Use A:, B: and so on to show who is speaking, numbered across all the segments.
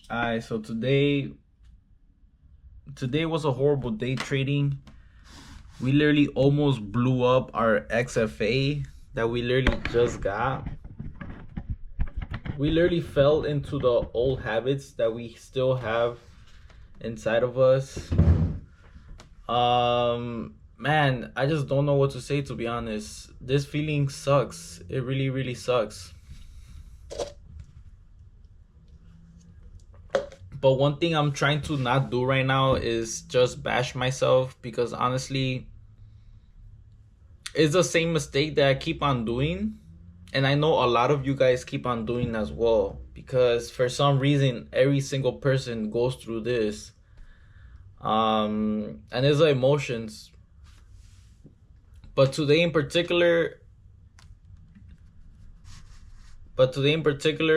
A: Alright, so today was a horrible day trading. We literally almost blew up our XFA that we literally just got. We literally fell into the old habits that we still have inside of us. Man, I just don't know what to say, to be honest. This feeling sucks. It really, really sucks. But one thing I'm trying to not do right now is just bash myself, because honestly, it's the same mistake that I keep on doing. And I know a lot of you guys keep on doing as well, because for some reason, every single person goes through this. And it's the emotions. But today in particular,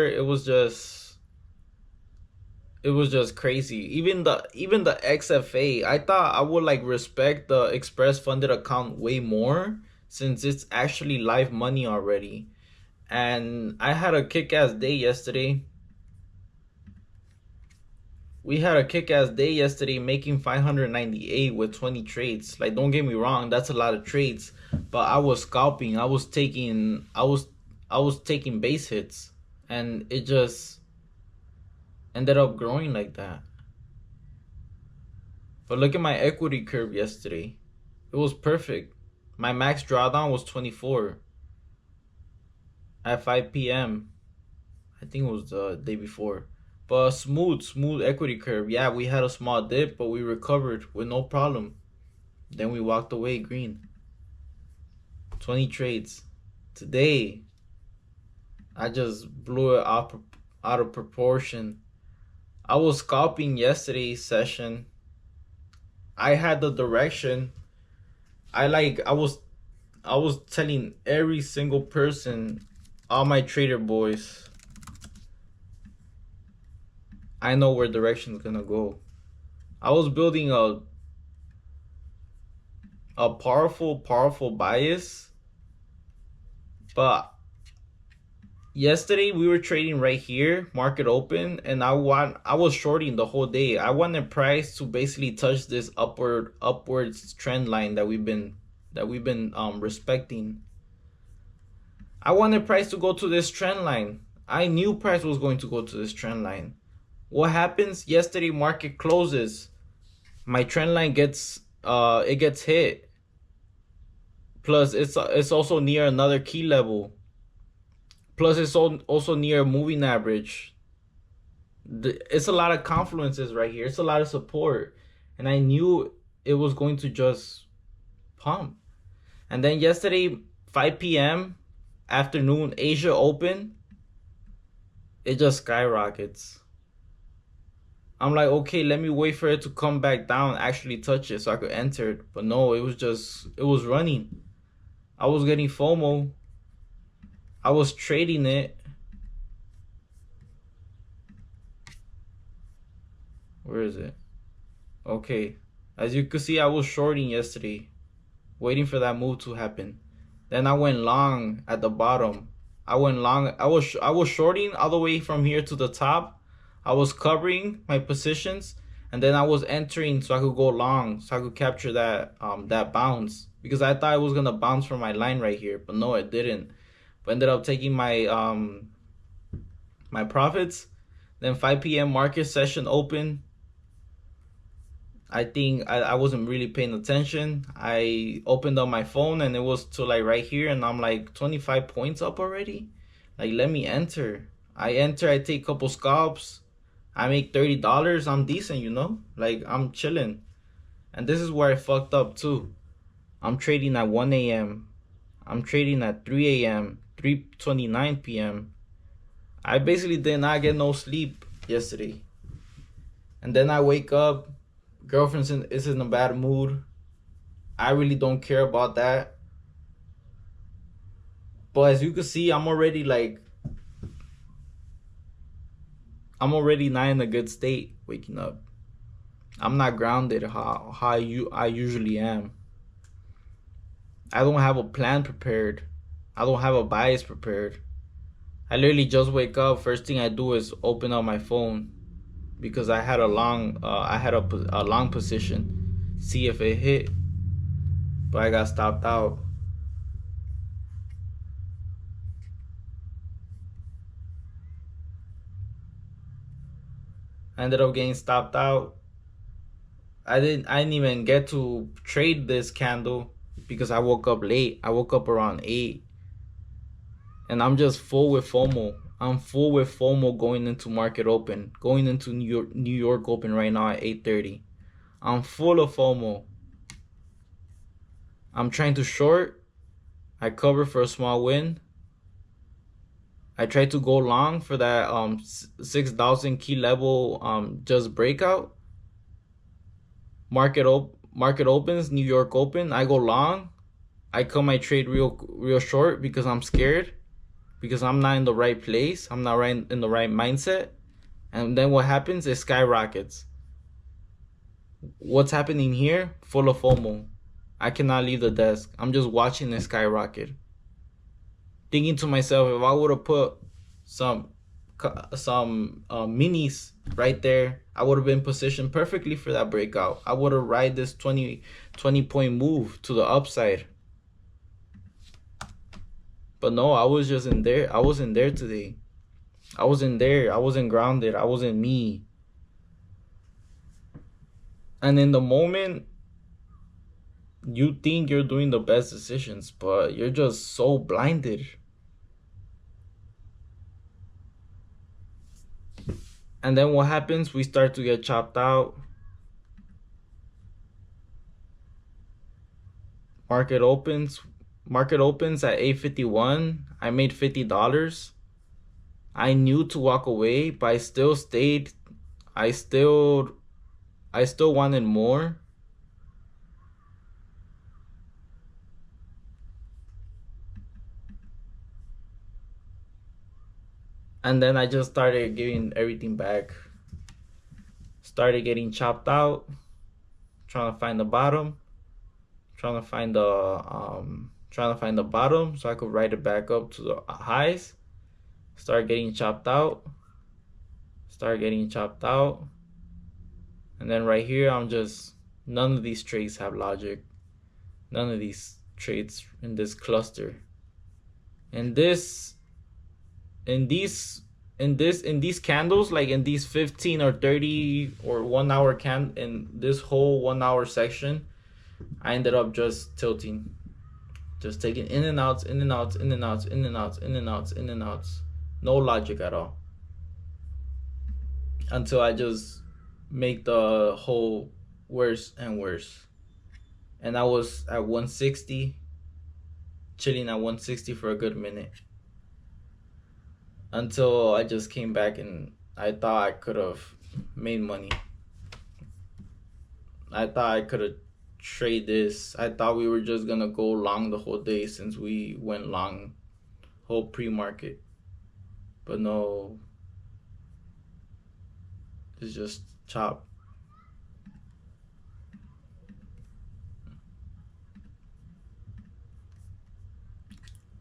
A: it was just crazy. Even the XFA, I thought I would like respect the express funded account way more, since it's actually live money already. And I had a kick-ass day yesterday. We had a kick-ass day yesterday, making 598 with 20 trades. Like, don't get me wrong, that's a lot of trades, but I was scalping. I was taking base hits, and it just ended up growing like that. But look at my equity curve yesterday. It was perfect. My max drawdown was 24 at 5 p.m. I think it was the day before. But smooth equity curve. Yeah, we had a small dip, but we recovered with no problem. Then we walked away green. 20 trades. Today, I just blew it out of proportion. I was scalping yesterday's session. I had the direction. I was telling every single person, all my trader boys, I know where direction's gonna go. I was building a powerful bias, but yesterday we were trading right here, market open, and I was shorting the whole day. I wanted price to basically touch this upwards trend line that we've been respecting. I wanted price to go to this trend line. I knew price was going to go to this trend line. What happens? Yesterday market closes. My trend line gets hit. Plus it's also near another key level. Plus it's also near a moving average. It's a lot of confluences right here. It's a lot of support. And I knew it was going to just pump. And then yesterday, 5 p.m. afternoon, Asia open, it just skyrockets. I'm like, okay, let me wait for it to come back down, actually touch it so I could enter it. But no, it was running. I was getting FOMO. I was trading it. Where is it? Okay. As you could see, I was shorting yesterday, waiting for that move to happen. Then I went long at the bottom. I went long. I was shorting all the way from here to the top. I was covering my positions, and then I was entering so I could go long, so I could capture that bounce, because I thought it was gonna bounce from my line right here, but no, it didn't. But ended up taking my profits. Then 5 p.m. market session open. I think I wasn't really paying attention. I opened up my phone and it was to like right here, and I'm like 25 points up already. Like, let me enter. I enter, I take a couple scalps. I make $30. I'm decent, Like, I'm chilling. And this is where I fucked up too. I'm trading at 1 a.m. I'm trading at 3 a.m., 3:29 p.m. I basically did not get no sleep yesterday. And then I wake up, girlfriend is in a bad mood. I really don't care about that. But as you can see, I'm already not in a good state waking up. I'm not grounded how I usually am. I don't have a plan prepared. I don't have a bias prepared. I literally just wake up. First thing I do is open up my phone. because I had a long position, see if it hit, but I got stopped out. I ended up getting stopped out. I didn't even get to trade this candle because I woke up late. I woke up around 8, and I'm just full with FOMO. I'm full with FOMO going into market open, going into New York open right now at 8:30. I'm full of FOMO. I'm trying to short. I cover for a small win. I tried to go long for that 6,000 key level just breakout. Market opens, New York open. I go long. I cut my trade real short because I'm scared, because I'm not in the right place. I'm not in the right mindset. And then what happens? It skyrockets. What's happening here? Full of FOMO. I cannot leave the desk. I'm just watching it skyrocket, thinking to myself, if I would have put some minis right there, I would have been positioned perfectly for that breakout. I would have ride this 20 point move to the upside. But no, I was just in there. I wasn't there today. I wasn't there. I wasn't grounded. I wasn't me. And in the moment, you think you're doing the best decisions, but you're just so blinded. And then what happens? We start to get chopped out. Market opens at 8:51. I made $50. I knew to walk away, but I still stayed. I still wanted more. And then I just started giving everything back. Started getting chopped out, trying to find the bottom, trying to find the bottom so I could ride it back up to the highs. Start getting chopped out. And then right here, none of these trades have logic. None of these trades in this cluster. In these candles, like in these 15 or 30 or 1 hour in this whole 1 hour section, I ended up just tilting, just taking in and outs, in and outs, in and outs, in and outs, in and outs, in and outs. No logic at all. Until I just make the hole worse and worse. And I was at 160, chilling at 160 for a good minute. Until I just came back and I thought I could have made money. I thought I could have traded this. I thought we were just gonna go long the whole day since we went long whole pre-market. But no, it's just chop.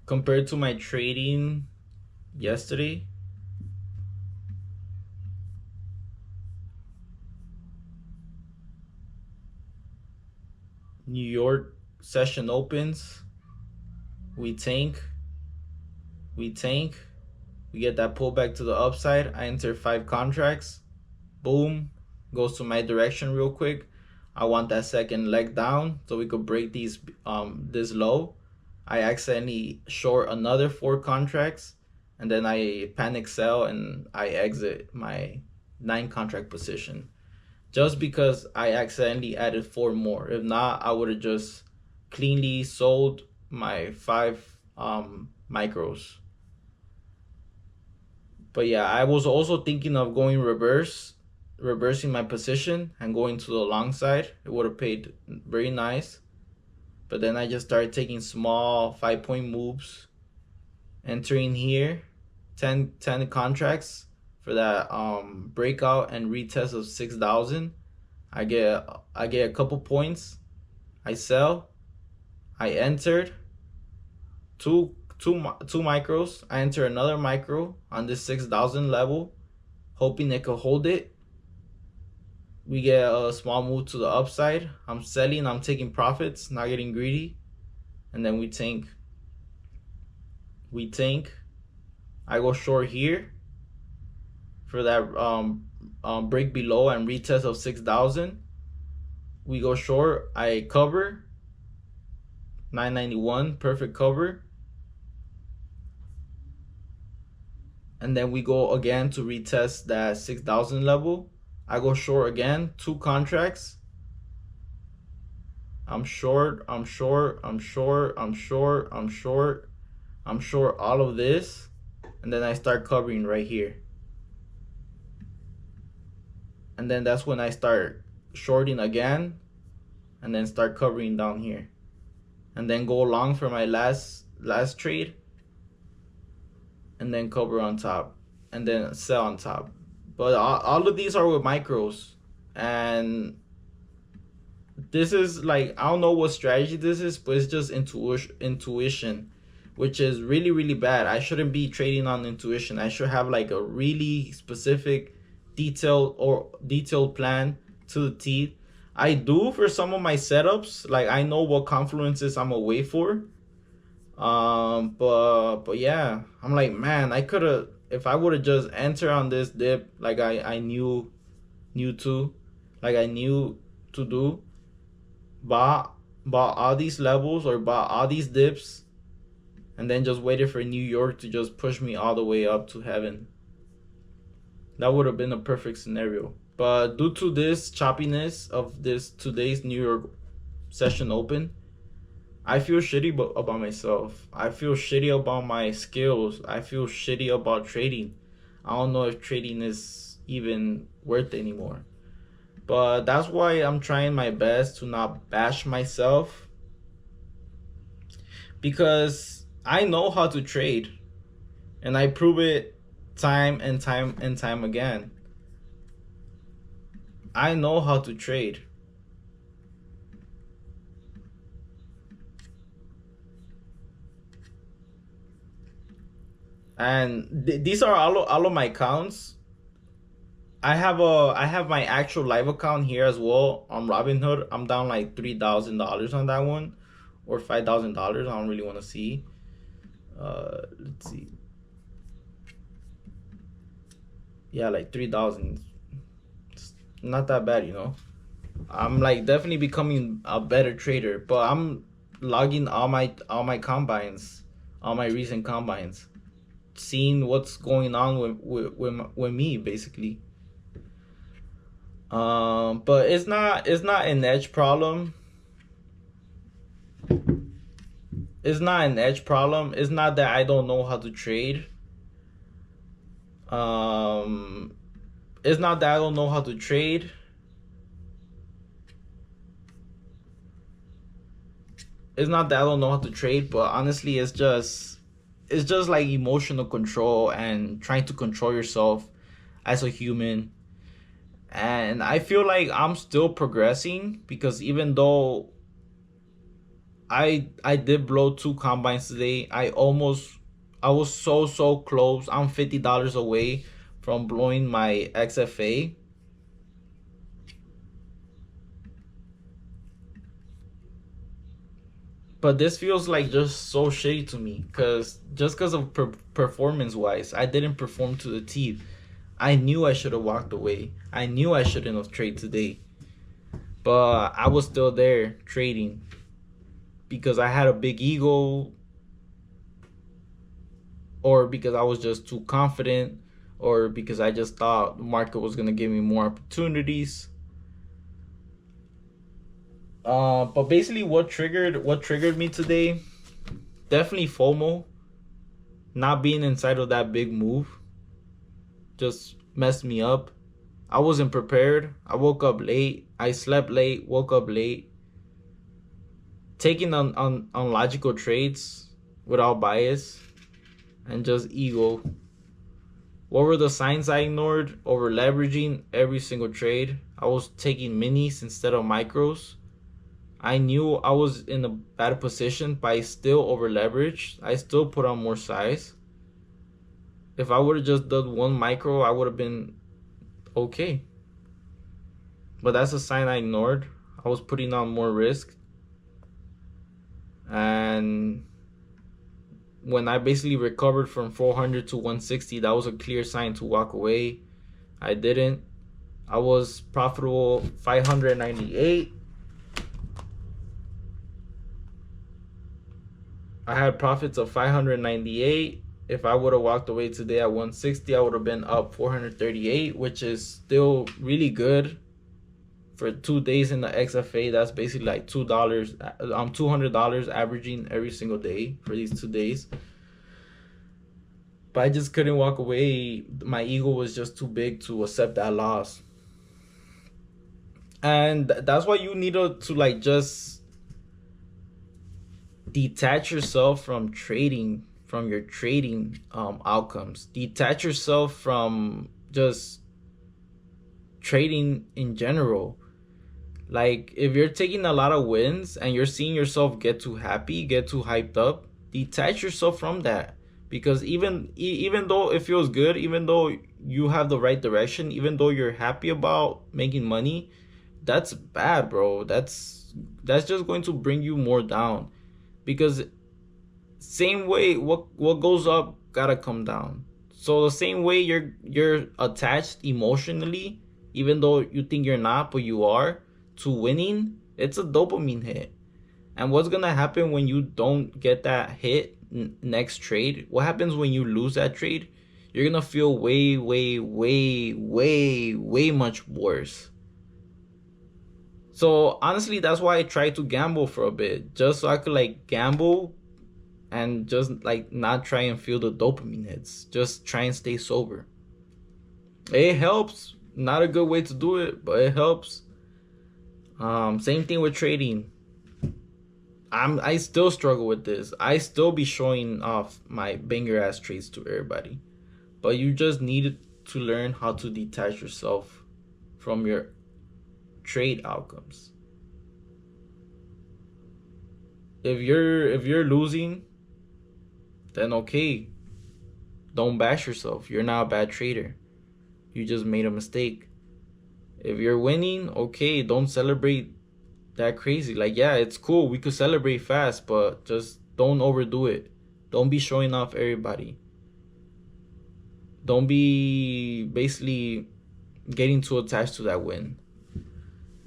A: Compared to my trading yesterday, New York session opens, we tank, we get that pullback to the upside. I enter 5 contracts, boom, goes to my direction real quick. I want that second leg down so we could break this low. I accidentally short another 4 contracts, and then I panic sell and I exit my 9 contract position, just because I accidentally added 4 more. If not, I would have just cleanly sold my 5 micros. But yeah, I was also thinking of going reversing my position and going to the long side. It would have paid very nice. But then I just started taking small 5-point moves, entering here 10 contracts for that breakout and retest of 6,000. I get a couple points. I sell. I entered two micros. I enter another micro on this 6,000 level, hoping it could hold it. We get a small move to the upside. I'm selling, I'm taking profits, not getting greedy. And then we tank. I go short here for that break below and retest of 6,000. We go short. I cover 991, perfect cover. And then we go again to retest that 6,000 level. I go short again, 2 contracts. I'm short all of this. And then I start covering right here. And then that's when I start shorting again and then start covering down here. And then go long for my last trade and then cover on top and then sell on top. But all of these are with micros, and this is like, I don't know what strategy this is, but it's just intuition, which is really, really bad. I shouldn't be trading on intuition. I should have like a really specific detailed plan to the T. I do for some of my setups. Like, I know what confluences I'm gonna wait for. But yeah, I'm like, man, I could have, if I would have just entered on this dip, like I knew to do, bought all these levels or bought all these dips, and then just waited for New York to just push me all the way up to heaven. That would have been a perfect scenario. But due to this choppiness of this today's New York session open, I feel shitty about myself. I feel shitty about my skills. I feel shitty about trading. I don't know if trading is even worth it anymore. But that's why I'm trying my best to not bash myself, because I know how to trade, and I prove it time and time again. I know how to trade. And these are all of my accounts. I have my actual live account here as well on Robinhood. I'm down like $3,000 on that one, or $5,000. I don't really want to see. Let's see. Yeah, like 3,000. It's not that bad, you know. I'm like definitely becoming a better trader, but I'm logging all my combines, all my recent combines, seeing what's going on with me basically. But it's not an edge problem. It's not an edge problem. It's not that I don't know how to trade. It's not that I don't know how to trade. It's not that I don't know how to trade, but honestly, it's just like emotional control and trying to control yourself as a human. And I feel like I'm still progressing, because even though I did blow 2 combines today, I was so close. I'm $50 away from blowing my XFA. But this feels like just so shitty to me, because of performance wise, I didn't perform to the T. I knew I should have walked away. I knew I shouldn't have traded today. But I was still there trading because I had a big ego, or because I was just too confident, or because I just thought the market was going to give me more opportunities. But basically what triggered me today, definitely FOMO. Not being inside of that big move just messed me up. I wasn't prepared. I woke up late. I slept late, woke up late. Taking on logical trades without bias and just ego. What were the signs I ignored? Over leveraging every single trade. I was taking minis instead of micros. I knew I was in a bad position, but I still over leveraged. I still put on more size. If I would have just done one micro, I would have been okay. but that's a sign I ignored. I was putting on more risk, and when I basically recovered from 400 to 160, that was a clear sign to walk away. I didn't. I was profitable 598. I had profits of 598. If I would have walked away today at 160, I would have been up 438, which is still really good for 2 days in the XFA. That's basically like $200 averaging every single day for these 2 days. But I just couldn't walk away. My ego was just too big to accept that loss. And that's why you need to like just detach yourself from trading, from your trading outcomes. Detach yourself from just trading in general. Like, if you're taking a lot of wins and you're seeing yourself get too happy, get too hyped up, detach yourself from that. Because even though it feels good, even though you have the right direction, even though you're happy about making money, that's bad, bro. That's just going to bring you more down. Because same way, what goes up gotta come down. So the same way you're attached emotionally, even though you think you're not, but you are, to winning, it's a dopamine hit. And what's gonna happen when you don't get that hit next trade? What happens when you lose that trade? You're gonna feel way, way, way, way, way much worse. So honestly, that's why I tried to gamble for a bit, just so I could like gamble and just like not try and feel the dopamine hits. Just try and stay sober. It helps. Not a good way to do it, but it helps. Same thing with trading. I still struggle with this. I still be showing off my banger ass trades to everybody. But you just need to learn how to detach yourself from your trade outcomes. If you're losing, then okay. Don't bash yourself. You're not a bad trader. You just made a mistake. If you're winning, okay, don't celebrate that crazy. Like, yeah, it's cool. We could celebrate fast, but just don't overdo it. Don't be showing off everybody. Don't be basically getting too attached to that win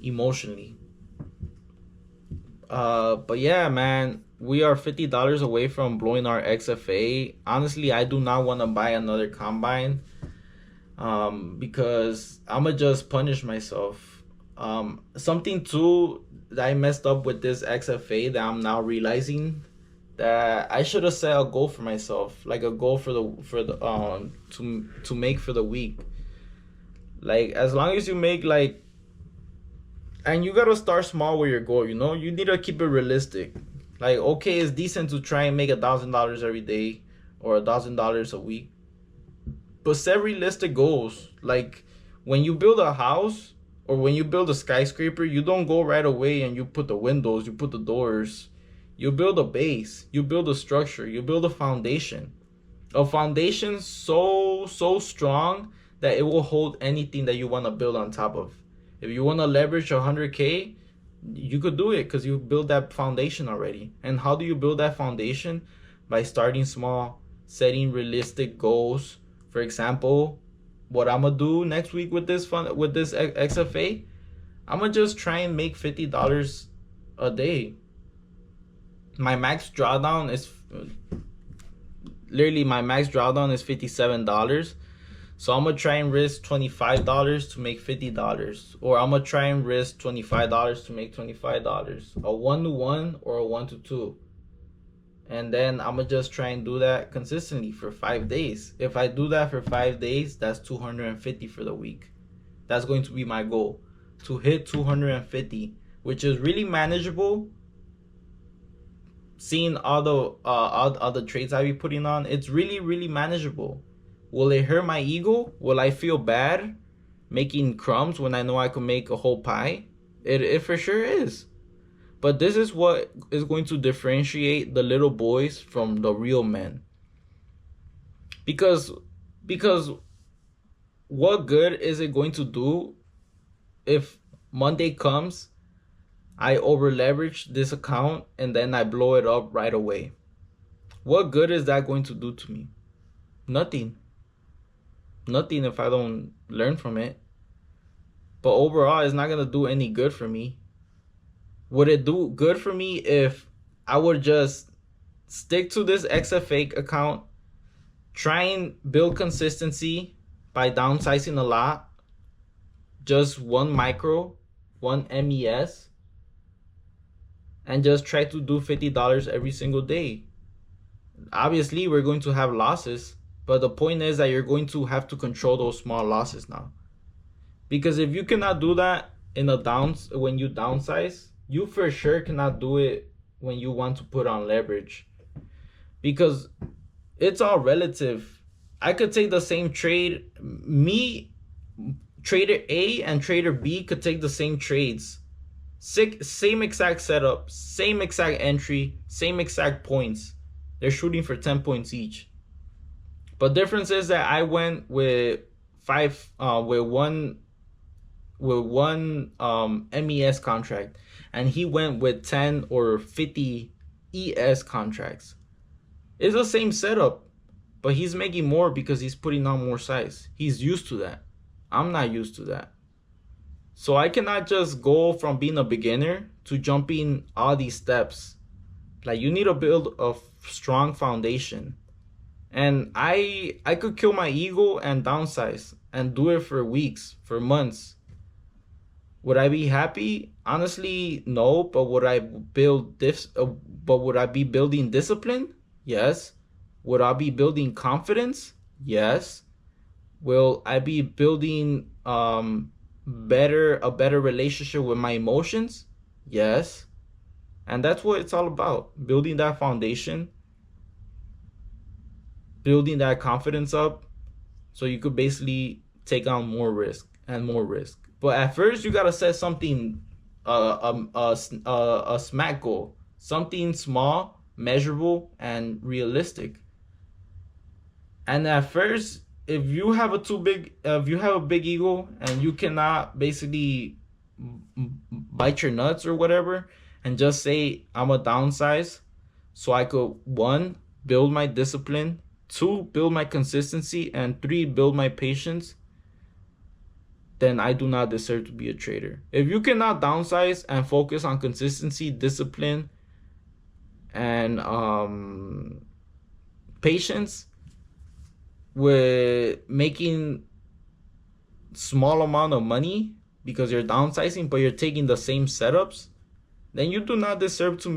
A: emotionally. But yeah, man, we are $50 away from blowing our XFA. Honestly, I do not want to buy another combine. Because I'ma just punish myself. Something too that I messed up with this XFA that I'm now realizing that I should have set a goal for myself, like a goal for the to make for the week. Like, as long as you make like, and you gotta start small with your goal. You need to keep it realistic. Like, okay, it's decent to try and make $1,000 every day or $1,000 a week, but set realistic goals. Like, when you build a house or when you build a skyscraper, you don't go right away and you put the windows, you put the doors. You build a base, you build a structure, you build a foundation. A foundation so strong that it will hold anything that you want to build on top of. If you want to leverage 100K, you could do it because you build that foundation already. And how do you build that foundation? By starting small, setting realistic goals. For example, what I'm gonna do next week with this XFA, I'm gonna just try and make $50 a day. My max drawdown is $57. So I'm gonna try and risk $25 to make $50, or I'm gonna try and risk $25 to make $25. A 1-to-1 or a 1-to-2. And then I'm gonna just try and do that consistently for 5 days. If I do that for 5 days, that's 250 for the week. That's going to be my goal, to hit 250, which is really manageable. Seeing all the trades I be putting on, it's really manageable. Will it hurt my ego? Will I feel bad making crumbs when I know I can make a whole pie? It for sure is. But this is what is going to differentiate the little boys from the real men. Because what good is it going to do if Monday comes, I over leverage this account and then I blow it up right away. What good is that going to do to me? Nothing. Nothing if I don't learn from it. But overall, it's not going to do any good for me. Would it do good for me if I would just stick to this XFA account, try and build consistency by downsizing a lot, just one micro, one MES, and just try to do $50 every single day? Obviously, we're going to have losses, but the point is that you're going to have to control those small losses now. Because if you cannot do that in a when you downsize, you for sure cannot do it when you want to put on leverage. Because it's all relative. I could take the same trade. Me, trader A and trader B could take the same trades. Same exact setup, same exact entry, same exact points. They're shooting for 10 points each. But difference is that I went with one MES contract, and he went with 10 or 50 ES contracts. It's the same setup, but he's making more because he's putting on more size. He's used to that. I'm not used to that. So I cannot just go from being a beginner to jumping all these steps. Like, you need to build a strong foundation. And I could kill my ego and downsize and do it for weeks, for months. Would I be happy? Honestly, no. But would I build this? But would I be building discipline? Yes. Would I be building confidence? Yes. Will I be building a better relationship with my emotions? Yes. And that's what it's all about. Building that foundation, building that confidence up, so you could basically take on more risk and more risk. But at first, you gotta set something, a smack goal, something small, measurable, and realistic. And at first, if you have a big ego and you cannot basically bite your nuts or whatever, and just say I'm a downsize, so I could, 1, build my discipline, 2, build my consistency, and 3, build my patience, then I do not deserve to be a trader. If you cannot downsize and focus on consistency, discipline, and patience with making small amount of money because you're downsizing, but you're taking the same setups, then you do not deserve to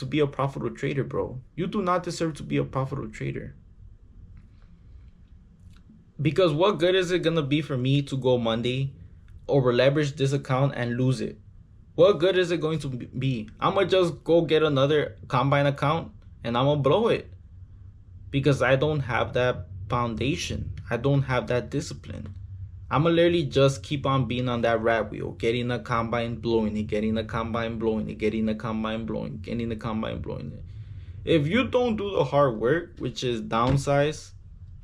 A: be a profitable trader, bro. You do not deserve to be a profitable trader. Because what good is it gonna be for me to go Monday, over leverage this account and lose it? What good is it going to be? I'm gonna just go get another combine account and I'm gonna blow it because I don't have that foundation. I don't have that discipline. I'm gonna literally just keep on being on that rat wheel, getting a combine, blowing it, getting a combine, blowing it, getting a combine, blowing it, getting a combine, blowing it. If you don't do the hard work, which is downsize,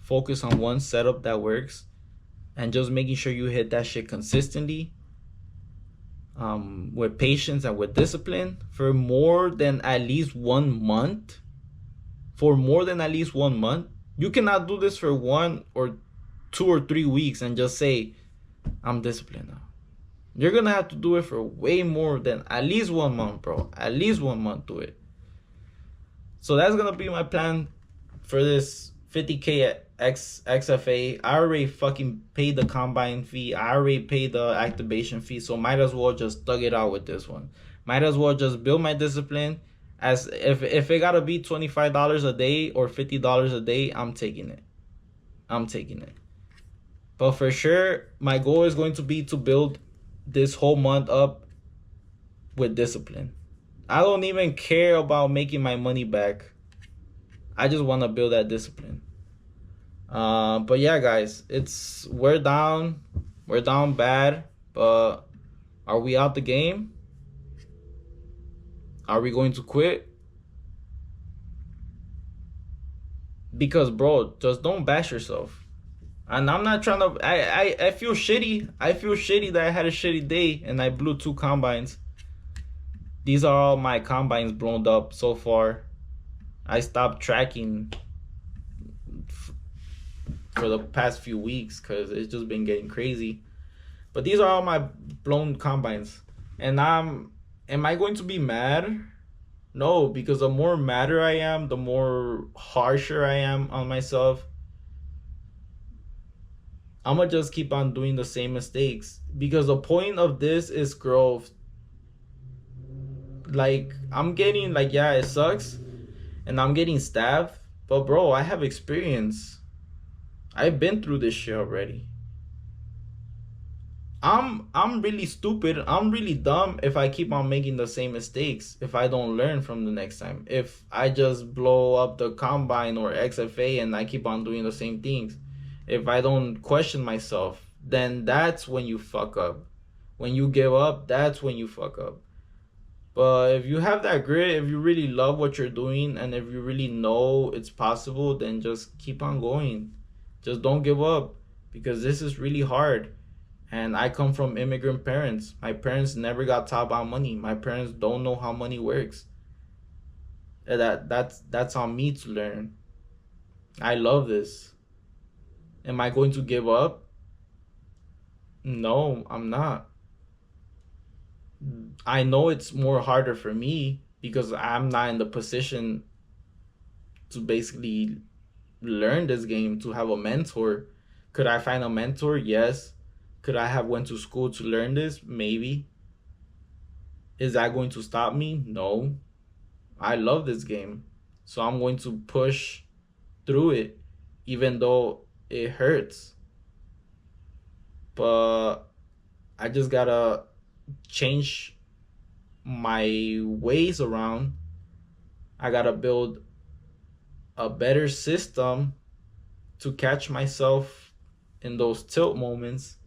A: focus on one setup that works, and just making sure you hit that shit consistently, with patience and with discipline for more than at least 1 month, you cannot do this for 1 or 2 or 3 weeks and just say, I'm disciplined now. You're gonna have to do it for way more than at least 1 month, bro. At least 1 month to it. So that's gonna be my plan for this 50K at XFA. I already fucking paid the combine fee. I already paid the activation fee. So might as well just thug it out with this one. Might as well just build my discipline. As if it gotta be $25 a day or $50 a day, I'm taking it. But for sure, my goal is going to be to build this whole month up with discipline. I don't even care about making my money back. I just want to build that discipline. But yeah, guys, we're down bad, but are we out the game? Are we going to quit? Because, bro, just don't bash yourself. And I'm not trying to. I feel shitty. I feel shitty that I had a shitty day and I blew 2 combines. These are all my combines blown up so far. I stopped tracking for the past few weeks because it's just been getting crazy. But these are all my blown combines. And am I going to be mad? No, because the more madder I am, the more harsher I am on myself. I'm gonna just keep on doing the same mistakes because the point of this is growth. Like, I'm getting, like, yeah, it sucks and I'm getting stabbed, but bro, I have experience. I've been through this shit already. I'm really stupid. I'm really dumb if I keep on making the same mistakes. If I don't learn from the next time. If I just blow up the combine or XFA and I keep on doing the same things. If I don't question myself, then that's when you fuck up. When you give up, that's when you fuck up. But if you have that grit, if you really love what you're doing, and if you really know it's possible, then just keep on going. Just don't give up because this is really hard. And I come from immigrant parents. My parents never got taught about money. My parents don't know how money works. And that's on me to learn. I love this. Am I going to give up? No, I'm not. I know it's more harder for me because I'm not in the position to basically learn this game, to have a mentor. Could I find a mentor? Yes. Could I have went to school to learn this? Maybe. Is that going to stop me? No. I love this game. So I'm going to push through it even though it hurts. But I just gotta change my ways around. I gotta build a better system to catch myself in those tilt moments,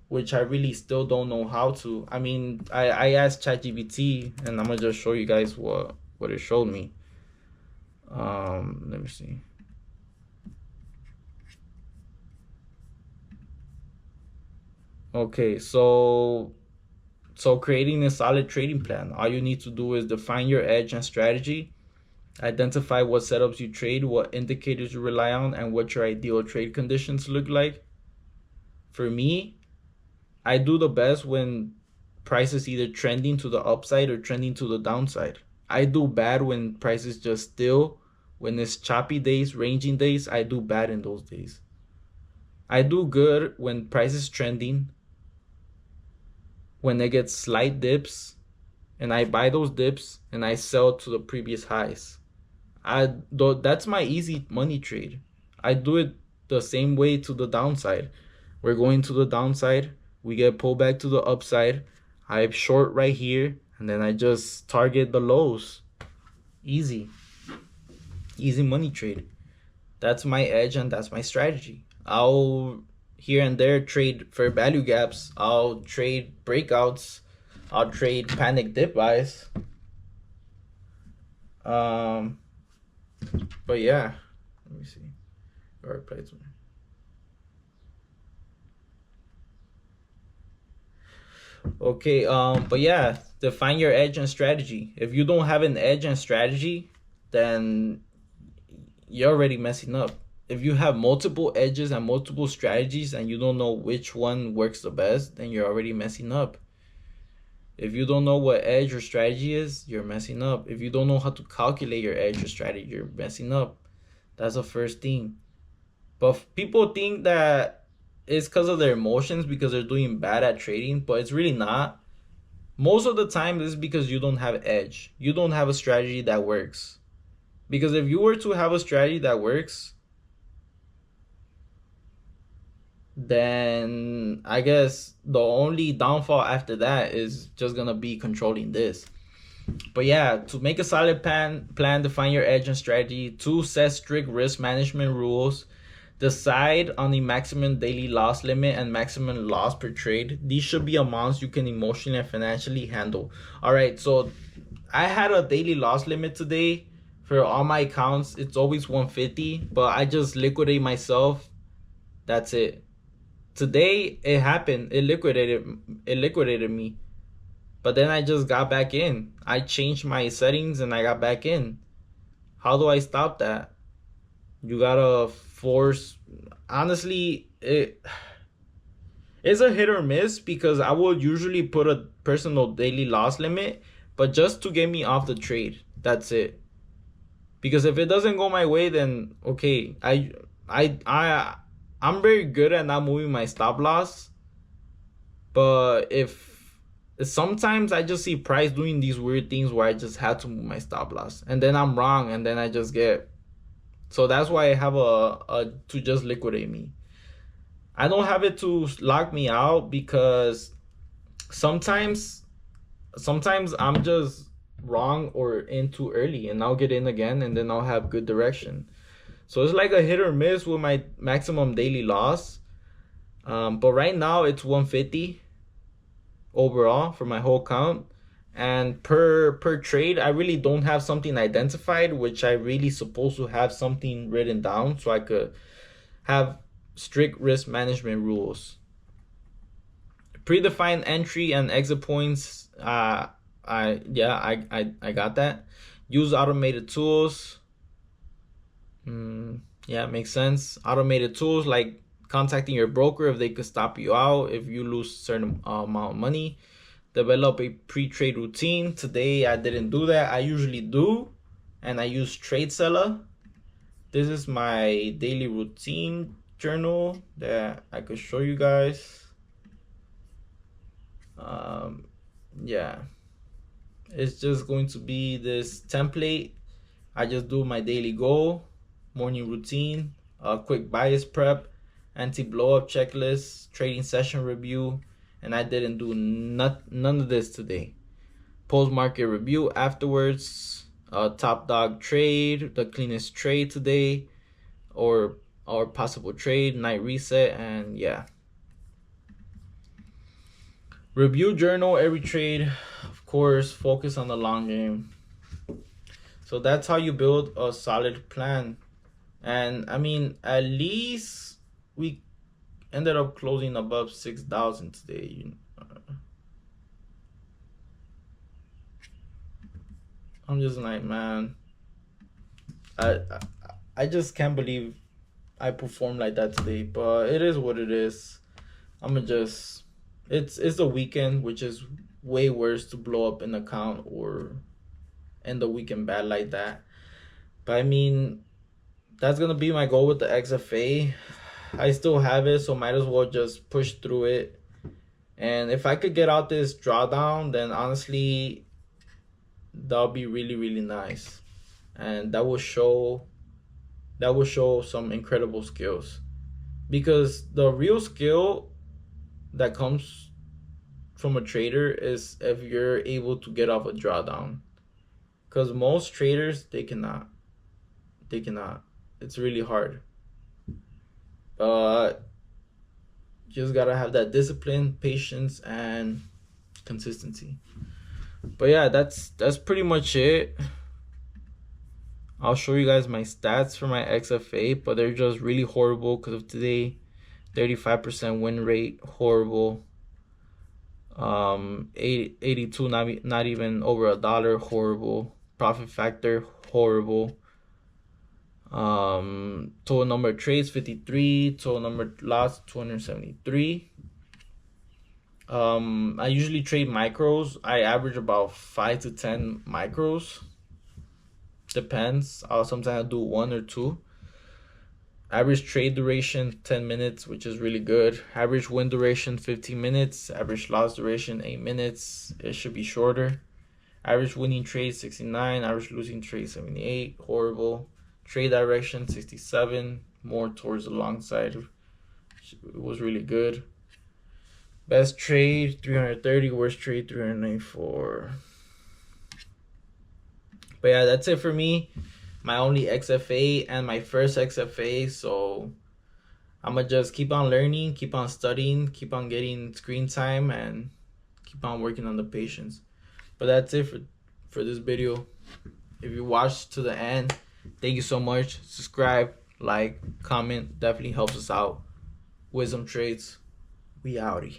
A: which I really still don't know how to. I mean, I asked ChatGPT, and I'm gonna just show you guys what it showed me. Let me see. Okay, so creating a solid trading plan. All you need to do is define your edge and strategy, identify what setups you trade, what indicators you rely on, and what your ideal trade conditions look like. For me, I do the best when price is either trending to the upside or trending to the downside. I do bad when price is just still. When it's choppy days, ranging days, I do bad in those days. I do good when price is trending, when they get slight dips, and I buy those dips and I sell to the previous highs. That's my easy money trade. I do it the same way to the downside. We're going to the downside, we get pulled back to the upside. I short right here, and then I just target the lows. Easy money trade. That's my edge and that's my strategy. I'll here and there trade fair value gaps. I'll trade breakouts. I'll trade panic dip buys. But yeah, let me see. Or plays. Okay, but yeah, define your edge and strategy. If you don't have an edge and strategy, then you're already messing up. If you have multiple edges and multiple strategies and you don't know which one works the best, then you're already messing up. If you don't know what edge or strategy is, you're messing up. If you don't know how to calculate your edge or strategy, you're messing up. That's the first thing. But people think that it's because of their emotions, because they're doing bad at trading, but it's really not. Most of the time, this is because you don't have edge. You don't have a strategy that works. Because if you were to have a strategy that works, then I guess the only downfall after that is just gonna be controlling this. But yeah, to make a solid plan, define your edge and strategy. 2, set strict risk management rules. Decide on the maximum daily loss limit and maximum loss per trade. These should be amounts you can emotionally and financially handle. All right, so I had a daily loss limit today for all my accounts. It's always 150, but I just liquidate myself That's it. Today it happened. It liquidated me. But then I just got back in. I changed my settings and I got back in. How do I stop that? You gotta force. Honestly, it's a hit or miss because I will usually put a personal daily loss limit, but just to get me off the trade. That's it. Because if it doesn't go my way, then okay. I I'm very good at not moving my stop loss, but if sometimes I just see price doing these weird things where I just had to move my stop loss, and then I'm wrong, and then I just get. So that's why I have a to just liquidate me. I don't have it to lock me out because sometimes sometimes I'm just wrong or in too early, and I'll get in again, and then I'll have good direction. So it's like a hit or miss with my maximum daily loss. But right now it's 150 overall for my whole count. And per trade, I really don't have something identified, which I really supposed to have something written down so I could have strict risk management rules. Predefined entry and exit points. I got that. Use automated tools. Yeah, makes sense. Automated tools like contacting your broker if they could stop you out if you lose a certain amount of money. Develop a pre-trade routine. Today I didn't do that. I usually do, and I use TradeSeller. This is my daily routine journal that I could show you guys. Yeah, it's just going to be this template. I just do my daily goal, morning routine, a quick bias prep, anti-blow-up checklist, trading session review, and I didn't do none of this today. Post-market review afterwards, top dog trade, the cleanest trade today, or possible trade, night reset, and yeah. Review journal every trade, of course, focus on the long game. So that's how you build a solid plan. And I mean, at least we ended up closing above 6,000 today. I'm just like, man, I just can't believe I performed like that today. But it is what it is. I'ma just it's the weekend, which is way worse to blow up an account or end the weekend bad like that. But I mean, that's gonna be my goal with the XFA. I still have it, so might as well just push through it. And if I could get out this drawdown, then honestly, that'll be really, really nice. And that will show some incredible skills. Because the real skill that comes from a trader is if you're able to get off a drawdown. Because most traders, they cannot. It's really hard. But just gotta have that discipline, patience, and consistency. But yeah, that's pretty much it. I'll show you guys my stats for my XFA, but they're just really horrible because of today. 35% win rate, horrible. 82, not even over $1, horrible. Profit factor, horrible. Total number of trades 53, total number lost 273. I usually trade micros. I average about 5 to 10 micros. Depends. I'll sometimes do 1 or 2. Average trade duration 10 minutes, which is really good. Average win duration 15 minutes. Average loss duration 8 minutes. It should be shorter. Average winning trade 69. Average losing trade 78. Horrible. Trade direction 67. More towards the long side. It was really good. Best trade 330. Worst trade 394. But yeah, that's it for me. My only XFA and my first XFA. So I'm going to just keep on learning, keep on studying, keep on getting screen time, and keep on working on the patience. But that's it for this video. If you watched to the end, thank you so much. Subscribe, like, comment. Definitely helps us out. Wisdom Trades. We outie.